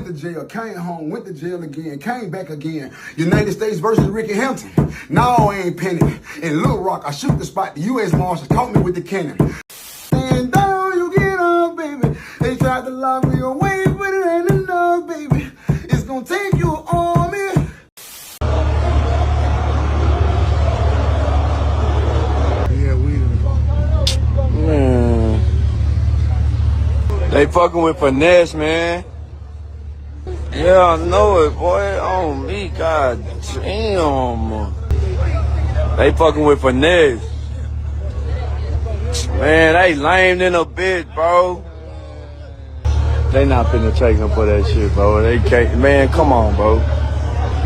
to jail, came home, went to jail again, came back again. United States versus Ricky Hampton. No, I ain't penning. In Little Rock, I shoot the spot. The U.S. Marshals caught me with the cannon. And down you get up, baby. They tried to lock me away, but it ain't enough, baby. It's gonna take you an army. Man, they fucking with Finesse, man. Yeah, I know it, boy. Oh me, god damn. They fucking with Finesse. Man, they lame in a bit, bro. They not finna take him for that shit, bro. They can't, man, come on, bro.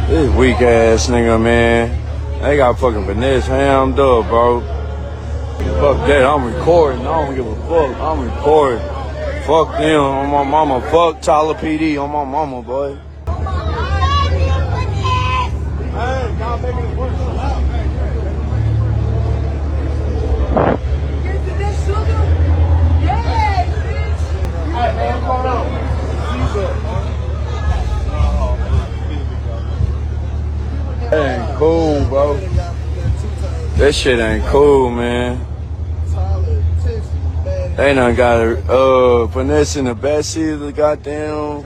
This weak ass nigga, man. They got fucking Finesse hammed up, bro. Fuck that, I'm recording. I don't give a fuck. I'm recording. Fuck them on my mama. Fuck Tyler PD on my mama, boy. Hey, y'all making it work so loud. Hey, man, what's going on? That ain't cool, bro. That shit ain't cool, man. They done got Finesse in the backseat of the goddamn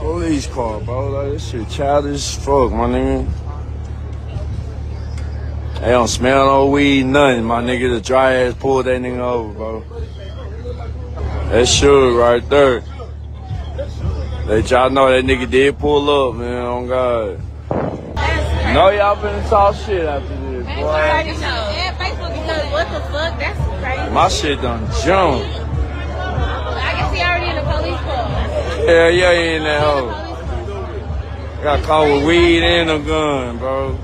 police car, bro. Like, this shit childish as fuck, my nigga. They don't smell no weed, nothing, my nigga. The dry ass pulled that nigga over, bro. That shit right there. Let y'all know that nigga did pull up, man, on God. Know y'all finna talk shit after this, boy. What the fuck? That's crazy. My shit done jumped. I can see already in the police car. Yeah, he in that hoe. Got caught with weed and a gun, bro.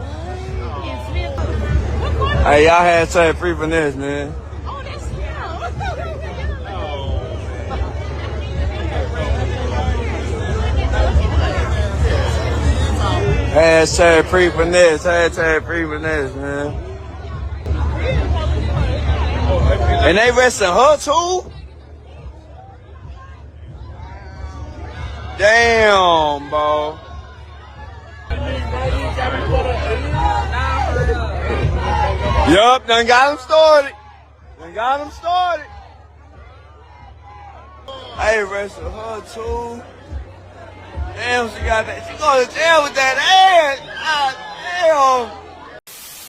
Hey, y'all had to say free Finesse, man. Oh, that's Hashtag free Finesse, hashtag free Finesse, man. And they arresting her too? Damn, bro. Yup, done got him started. They arrested her too. Damn, she got that. She going to jail with that ass. God damn.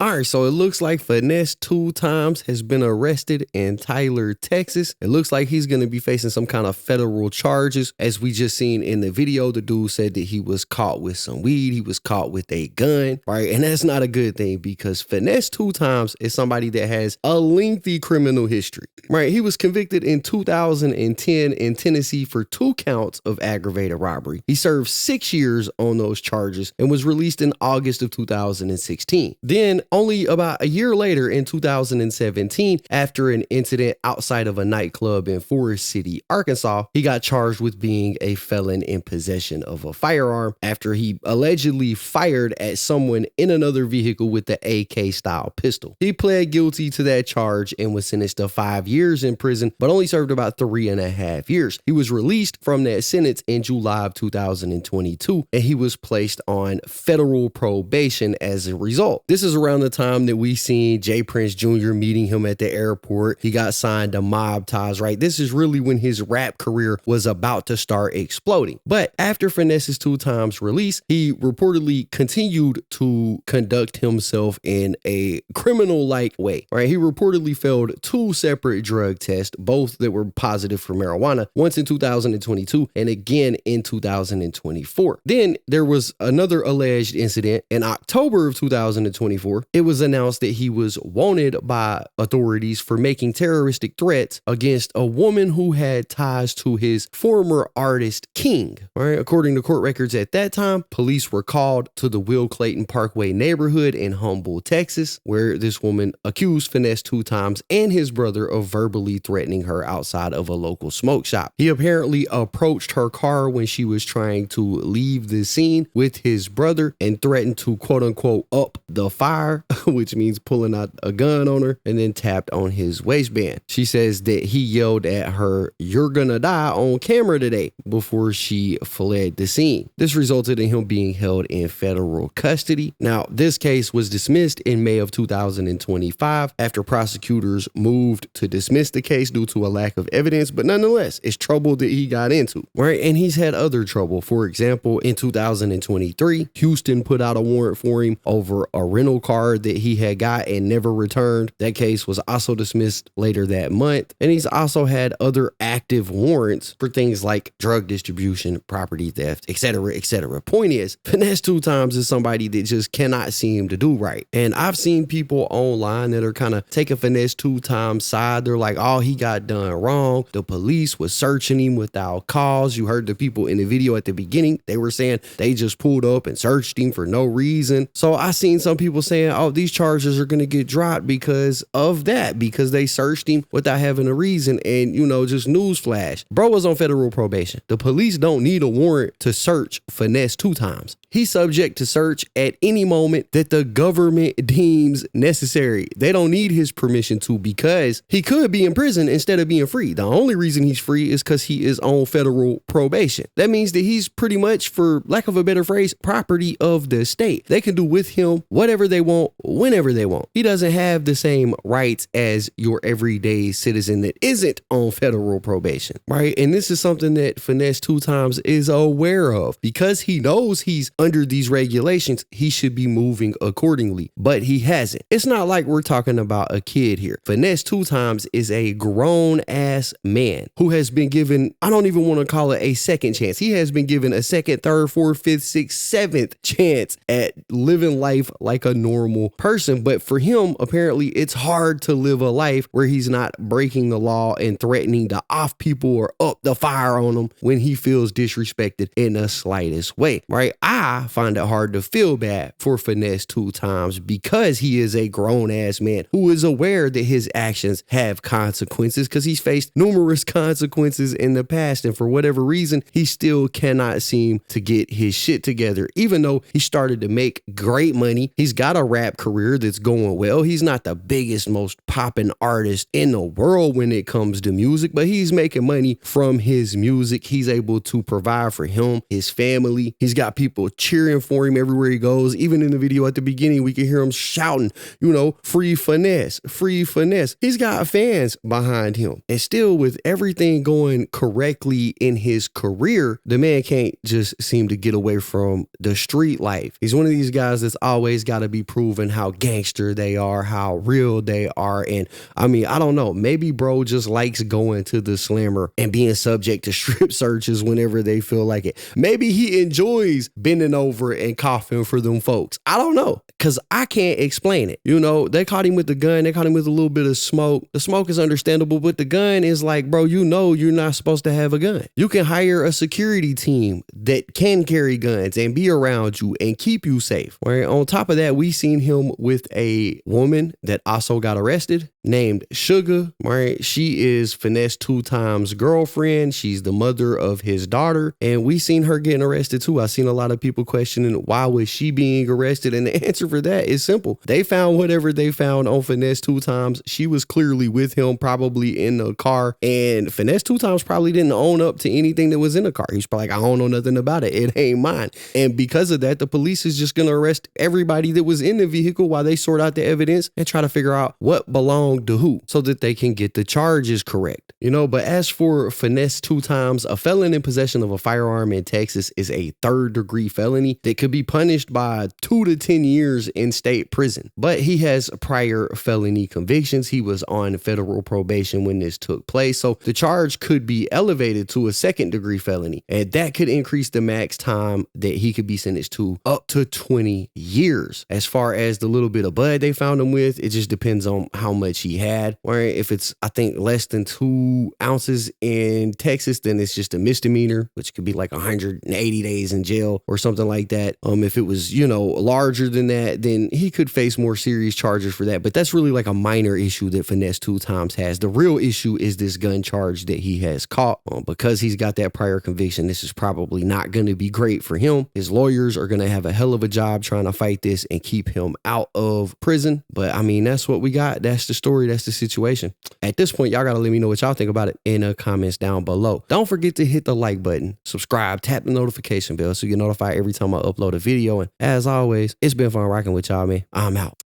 Alright, so it looks like Finesse2Tymes has been arrested in Tyler, Texas. It looks like he's going to be facing some kind of federal charges. As we just seen in the video, the dude said that he was caught with some weed. He was caught with a gun, right? And that's not a good thing because Finesse2Tymes is somebody that has a lengthy criminal history, right? He was convicted in 2010 in Tennessee for 2 counts of aggravated robbery. He served 6 years on those charges and was released in August of 2016. Then only about a year later in 2017, after an incident outside of a nightclub in Forest City, Arkansas, he got charged with being a felon in possession of a firearm after he allegedly fired at someone in another vehicle with the AK style pistol. He pled guilty to that charge and was sentenced to 5 years in prison, but only served about 3.5 years. He was released from that sentence in July of 2022, and he was placed on federal probation as a result. This is around the time that we seen Jay Prince Jr. meeting him at the airport. He got signed to Mob Ties, right? This is really when his rap career was about to start exploding. But after Finesse2Tymes release, he reportedly continued to conduct himself in a criminal-like way, right? He reportedly failed 2 separate drug tests, both that were positive for marijuana, once in 2022 and again in 2024. Then there was another alleged incident in October of 2024. It was announced that he was wanted by authorities for making terroristic threats against a woman who had ties to his former artist King. All right, according to court records at that time, police were called to the Will Clayton Parkway neighborhood in Humboldt, Texas, where this woman accused Finesse2Tymes and his brother of verbally threatening her outside of a local smoke shop. He apparently approached her car when she was trying to leave the scene with his brother and threatened to quote unquote up the fire car, which means pulling out a gun on her, and then tapped on his waistband. She says that he yelled at her, "You're gonna die," on camera today before she fled the scene. This resulted in him being held in federal custody. Now, this case was dismissed in May of 2025 after prosecutors moved to dismiss the case due to a lack of evidence, but nonetheless, it's trouble that he got into, right? And he's had other trouble. For example, in 2023, Houston put out a warrant for him over a rental car that he had got and never returned. That case was also dismissed later that month. And he's also had other active warrants for things like drug distribution, property theft, etc., etc. Point is, Finesse2Tymes is somebody that just cannot seem to do right. And I've seen people online that are kind of taking Finesse2Tymes side. They're like, oh, he got done wrong. The police was searching him without cause. You heard the people in the video at the beginning. They were saying they just pulled up and searched him for no reason. So I seen some people saying, oh, these charges are going to get dropped because of that, because they searched him without having a reason. And, you know, just newsflash, bro was on federal probation. The police don't need a warrant to search Finesse2Tymes. He's subject to search at any moment that the government deems necessary. They don't need his permission to, because he could be in prison instead of being free. The only reason he's free is because he is on federal probation. That means that he's pretty much, for lack of a better phrase, property of the state. They can do with him whatever they want, whenever they want. He doesn't have the same rights as your everyday citizen that isn't on federal probation, right? And this is something that Finesse2Tymes is aware of. Because he knows he's under these regulations, he should be moving accordingly, but he hasn't. It's not like we're talking about a kid here. Finesse2Tymes is a grown ass man who has been given, I don't even want to call it a second chance. He has been given a second, third, fourth, fifth, sixth, seventh chance at living life like a normal person. But for him, apparently it's hard to live a life where he's not breaking the law and threatening to off people or up the fire on them when he feels disrespected in the slightest way, right? I find it hard to feel bad for Finesse2Tymes because he is a grown ass man who is aware that his actions have consequences, because he's faced numerous consequences in the past. And for whatever reason, he still cannot seem to get his shit together. Even though he started to make great money, he's got a rap career that's going well. He's not the biggest, most popping artist in the world when it comes to music, but he's making money from his music. He's able to provide for him, his family. He's got people cheering for him everywhere he goes. Even in the video at the beginning, we can hear him shouting, you know, "Free Finesse, free Finesse." He's got fans behind him. And still, with everything going correctly in his career, the man can't just seem to get away from the street life. He's one of these guys that's always got to be proven how gangster they are, how real they are. And I mean, I don't know, maybe bro just likes going to the slammer and being subject to strip searches whenever they feel like it. Maybe he enjoys bending over and coughing for them folks. I don't know, because I can't explain it. You know, they caught him with the gun. They caught him with a little bit of smoke. The smoke is understandable, but the gun is like, bro, you know you're not supposed to have a gun. You can hire a security team that can carry guns and be around you and keep you safe. Right? On top of that, we seen him with a woman that also got arrested named Sugar. Right? She is Finesse2Tymes' girlfriend. She's the mother of his daughter. And we seen her getting arrested too. I seen a lot of people questioning why was she being arrested? And the answer for that is simple. They found whatever they found on Finesse2Tymes. She was clearly with him, probably in the car. And Finesse2Tymes probably didn't own up to anything that was in the car. He's probably like, I don't know nothing about it. It ain't mine. And because of that, the police is just going to arrest everybody that was in the vehicle while they sort out the evidence and try to figure out what belonged to who so that they can get the charges correct. You know, but as for Finesse2Tymes, a felon in possession of a firearm in Texas is a third-degree felony that could be punished by 2 to 10 years in state prison. But he has prior felony convictions. He was on federal probation when this took place. So the charge could be elevated to a second-degree felony, and that could increase the max time that he could be sentenced to up to 20 years. As far as the little bit of bud they found him with, it just depends on how much he had. Where if it's, I think, less than 2 ounces in Texas, then it's just a misdemeanor, which could be like 180 days in jail or something like that. If it was, you know, larger than that, then he could face more serious charges for that. But that's really like a minor issue that Finesse2Tymes has. The real issue is this gun charge that he has caught. Because he's got that prior conviction, this is probably not going to be great for him. His lawyers are going to have a hell of a job trying to fight this and keep him out of prison. But I mean, that's what we got. That's the story. That's the situation. At this point, y'all got to let me know what y'all think about it in the comments down below. Don't forget to hit the like button, subscribe, tap the notification bell so you get notified every time I upload a video. And as always, it's been fun rocking with y'all, man. I'm out.